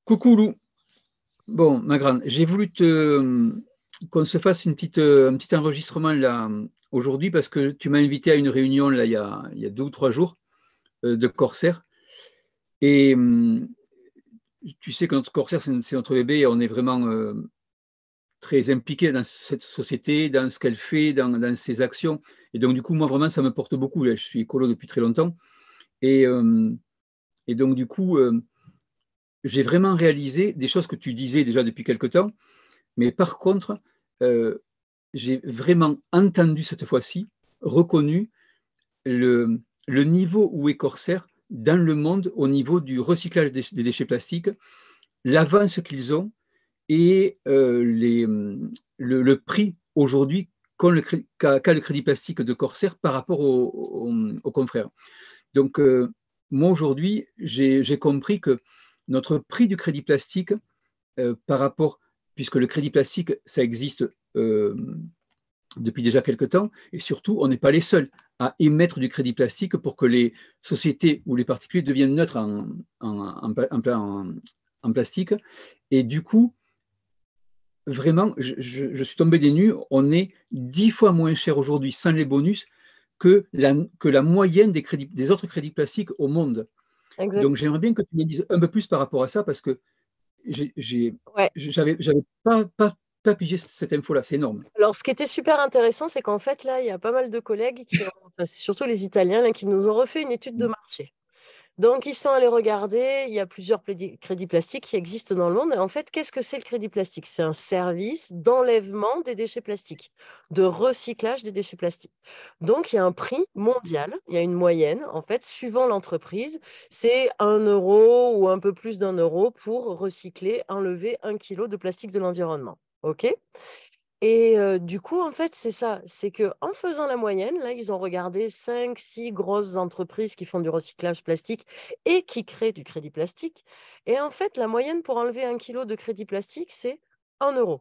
Coucou Lou. Bon, ma grande, j'ai voulu qu'on se fasse un petit enregistrement là aujourd'hui parce que tu m'as invité à une réunion là il y a 2 ou 3 jours de Corsair. Et tu sais que notre Corsair, c'est notre bébé et on est vraiment très impliqué dans cette société, dans ce qu'elle fait, dans ses actions. Et donc, du coup, moi, vraiment, ça me porte beaucoup. Là. Je suis écolo depuis très longtemps. Et, euh, et donc, du coup, j'ai vraiment réalisé des choses que tu disais déjà depuis quelque temps. Mais par contre, euh, j'ai vraiment entendu cette fois-ci, reconnu le niveau où est Corsair dans le monde au niveau du recyclage des déchets plastiques, l'avance qu'ils ont et le prix aujourd'hui qu'a le crédit plastique de Corsair par rapport aux confrères. Donc, moi aujourd'hui, j'ai compris que notre prix du crédit plastique par rapport, puisque le crédit plastique, ça existe depuis déjà quelques temps, et surtout, on n'est pas les seuls à émettre du crédit plastique pour que les sociétés ou les particuliers deviennent neutres en plastique. Et du coup, vraiment, je suis tombé des nues, on est 10 fois moins cher aujourd'hui sans les bonus que la moyenne des autres crédits plastiques au monde. Exact. Donc j'aimerais bien que tu me dises un peu plus par rapport à ça, parce que j'ai, j'ai- Ouais. j'avais pas pigé cette info-là, c'est énorme. Alors, ce qui était super intéressant, c'est qu'en fait, là, il y a pas mal de collègues enfin, c'est surtout les Italiens, là, qui nous ont refait une étude de marché. Donc, ils sont allés regarder, il y a plusieurs crédits plastiques qui existent dans le monde. Et en fait, qu'est-ce que c'est le crédit plastique? C'est un service d'enlèvement des déchets plastiques, de recyclage des déchets plastiques. Donc, il y a un prix mondial, il y a une moyenne, en fait, suivant l'entreprise, c'est 1 € ou un peu plus d'1 € pour recycler, enlever 1 kilo de plastique de l'environnement. OK? Et du coup, en fait, c'est ça. C'est que en faisant la moyenne, là, ils ont regardé 5, 6 grosses entreprises qui font du recyclage plastique et qui créent du crédit plastique. Et en fait, la moyenne pour enlever 1 kilo de crédit plastique, c'est 1 €.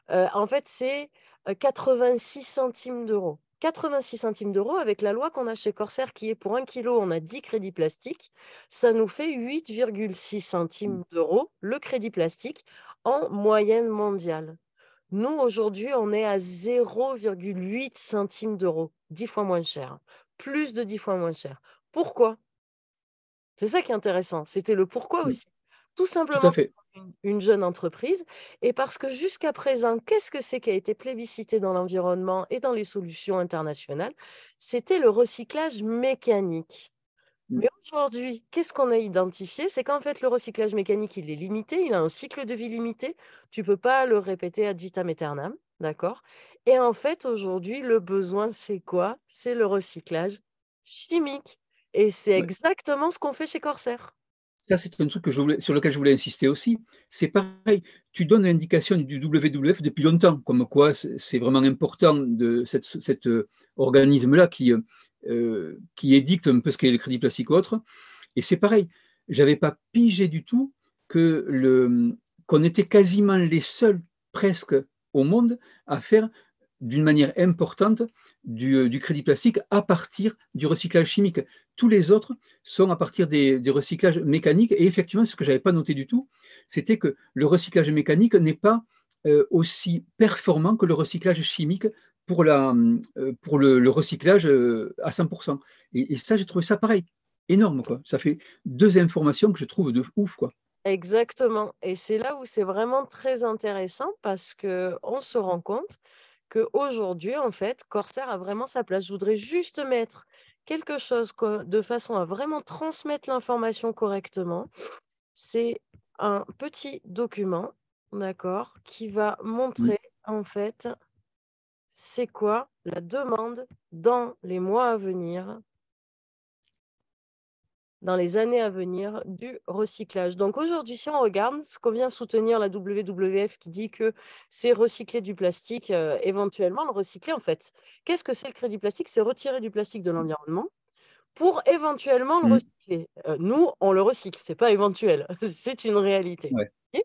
En fait, c'est 86 centimes d'euros. 86 centimes d'euros avec la loi qu'on a chez Corsair qui est pour 1 kilo, on a 10 crédits plastiques. Ça nous fait 8,6 centimes d'euros le crédit plastique en moyenne mondiale. Nous, aujourd'hui, on est à 0,8 centimes d'euros, 10 fois moins cher, plus de 10 fois moins cher. Pourquoi? C'est ça qui est intéressant. C'était le pourquoi aussi. Tout Tout à simplement fait. une jeune entreprise et parce que jusqu'à présent, qu'est-ce que c'est qui a été plébiscité dans l'environnement et dans les solutions internationales? C'était le recyclage mécanique. Mais aujourd'hui, qu'est-ce qu'on a identifié? C'est qu'en fait, le recyclage mécanique, il est limité, il a un cycle de vie limité. Tu ne peux pas le répéter ad vitam aeternam, d'accord? Et en fait, aujourd'hui, le besoin, c'est quoi? C'est le recyclage chimique. Et c'est Ouais. exactement ce qu'on fait chez Corsair. Ça, c'est un truc sur lequel je voulais insister aussi. C'est pareil, tu donnes l'indication du WWF depuis longtemps, comme quoi c'est vraiment important de cet organisme-là qui édicte un peu ce qu'est le crédit plastique ou autre. Et c'est pareil, j'avais pas pigé du tout qu'on était quasiment les seuls presque au monde à faire d'une manière importante du crédit plastique à partir du recyclage chimique. Tous les autres sont à partir des recyclages mécaniques. Et effectivement, ce que je n'avais pas noté du tout, c'était que le recyclage mécanique n'est pas aussi performant que le recyclage chimique pour le recyclage à 100%. Et ça, j'ai trouvé ça pareil, énorme, quoi. Ça fait deux informations que je trouve de ouf, quoi. Exactement. Et c'est là où c'est vraiment très intéressant parce que on se rend compte qu'aujourd'hui, en fait, Corsair a vraiment sa place. Je voudrais juste mettre quelque chose de façon à vraiment transmettre l'information correctement. C'est un petit document, d'accord, qui va Mm. montrer en fait c'est quoi la demande dans les mois à venir, dans les années à venir du recyclage. Donc aujourd'hui, si on regarde ce qu'on vient soutenir la WWF qui dit que c'est recycler du plastique, éventuellement le recycler en fait. Qu'est-ce que c'est le crédit plastique? C'est retirer du plastique de l'environnement pour éventuellement le Mm. recycler. Nous, on le recycle, c'est pas éventuel, c'est une réalité. Ouais. Ok.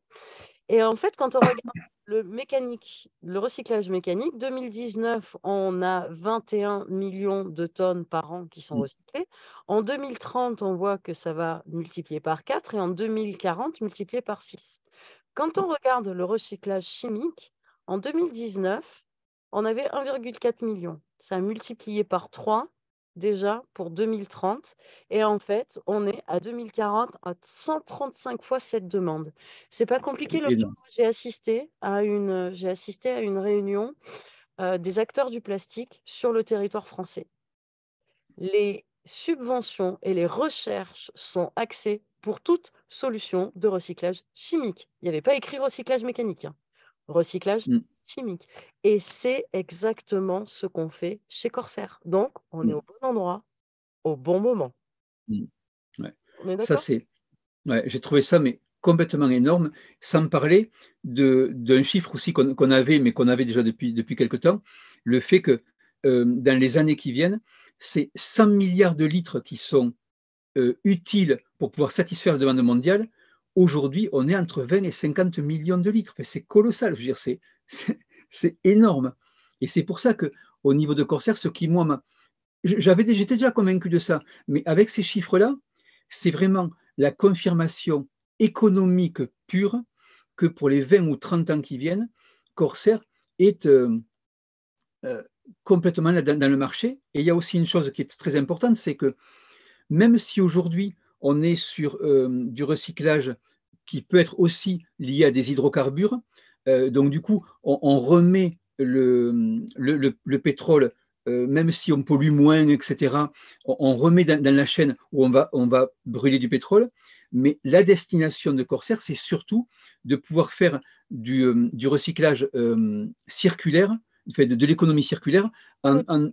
Et en fait, quand on regarde le recyclage mécanique, 2019, on a 21 millions de tonnes par an qui sont recyclées. En 2030, on voit que ça va multiplier par 4 et en 2040, multiplier par 6. Quand on regarde le recyclage chimique, en 2019, on avait 1,4 million. Ça a multiplié par 3 déjà pour 2030. Et en fait, on est à 2040 à 135 fois cette demande. C'est pas compliqué. L'autre jour, j'ai assisté à une réunion des acteurs du plastique sur le territoire français. Les subventions et les recherches sont axées pour toute solution de recyclage chimique. Il n'y avait pas écrit recyclage mécanique, hein. Recyclage chimique. Et c'est exactement ce qu'on fait chez Corsair. Donc, on est au bon endroit, au bon moment. Ouais. On est Ça, d'accord? j'ai trouvé ça mais complètement énorme, sans parler d'un chiffre aussi qu'on avait, mais qu'on avait déjà depuis quelque temps, le fait que dans les années qui viennent, c'est 100 milliards de litres qui sont utiles pour pouvoir satisfaire la demande mondiale. Aujourd'hui, on est entre 20 et 50 millions de litres. Enfin, c'est colossal, je veux dire, c'est énorme. Et c'est pour ça qu'au niveau de Corsair, ce qui, moi, j'étais déjà convaincu de ça, mais avec ces chiffres-là, c'est vraiment la confirmation économique pure que pour les 20 ou 30 ans qui viennent, Corsair est complètement là dans le marché. Et il y a aussi une chose qui est très importante, c'est que même si aujourd'hui on est sur du recyclage qui peut être aussi lié à des hydrocarbures, donc du coup on remet le pétrole, même si on pollue moins, etc., on remet dans la chaîne où on va brûler du pétrole, mais la destination de Corsair, c'est surtout de pouvoir faire du recyclage circulaire, de l'économie circulaire, en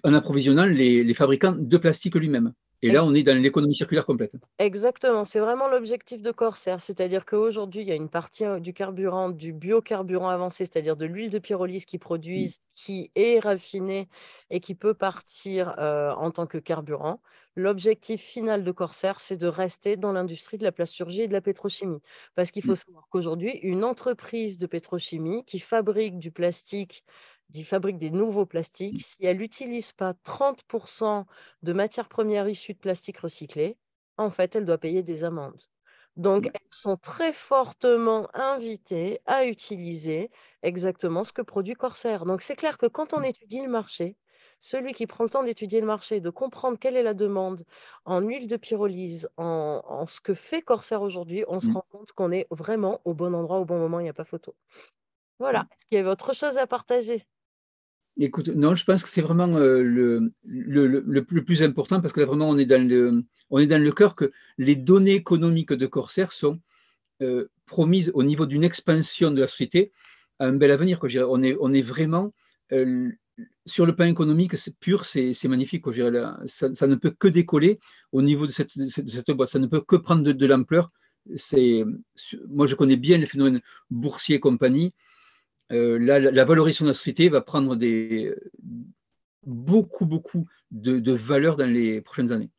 approvisionnant les fabricants de plastique lui-même. Et là, on est dans l'économie circulaire complète. Exactement, c'est vraiment l'objectif de Corsair. C'est-à-dire qu'aujourd'hui, il y a une partie du carburant, du biocarburant avancé, c'est-à-dire de l'huile de pyrolyse qu'ils produisent, qui est raffinée et qui peut partir en tant que carburant. L'objectif final de Corsair, c'est de rester dans l'industrie de la plasturgie et de la pétrochimie. Parce qu'il faut savoir qu'aujourd'hui, une entreprise de pétrochimie qui fabrique du plastique, qui fabrique des nouveaux plastiques, si elle n'utilise pas 30% de matières premières issues de plastique recyclé, en fait, elle doit payer des amendes. Donc, elles sont très fortement invitées à utiliser exactement ce que produit Corsair. Donc, c'est clair que quand on étudie le marché, celui qui prend le temps d'étudier le marché, de comprendre quelle est la demande en huile de pyrolyse, en ce que fait Corsair aujourd'hui, on se rend compte qu'on est vraiment au bon endroit, au bon moment, il n'y a pas photo. Voilà. Est-ce qu'il y avait autre chose à partager? Écoute, non, je pense que c'est vraiment le plus important parce que là, vraiment, on est dans le cœur que les données économiques de Corsair sont promises au niveau d'une expansion de la société à un bel avenir, quoi. Je dirais. On est vraiment sur le plan économique, c'est pur, c'est magnifique, quoi. Je dirais, là, ça ne peut que décoller au niveau de cette boîte, ça ne peut que prendre de l'ampleur. Moi, je connais bien les phénomènes boursiers et compagnie. La valorisation de la société va prendre beaucoup de valeur dans les prochaines années.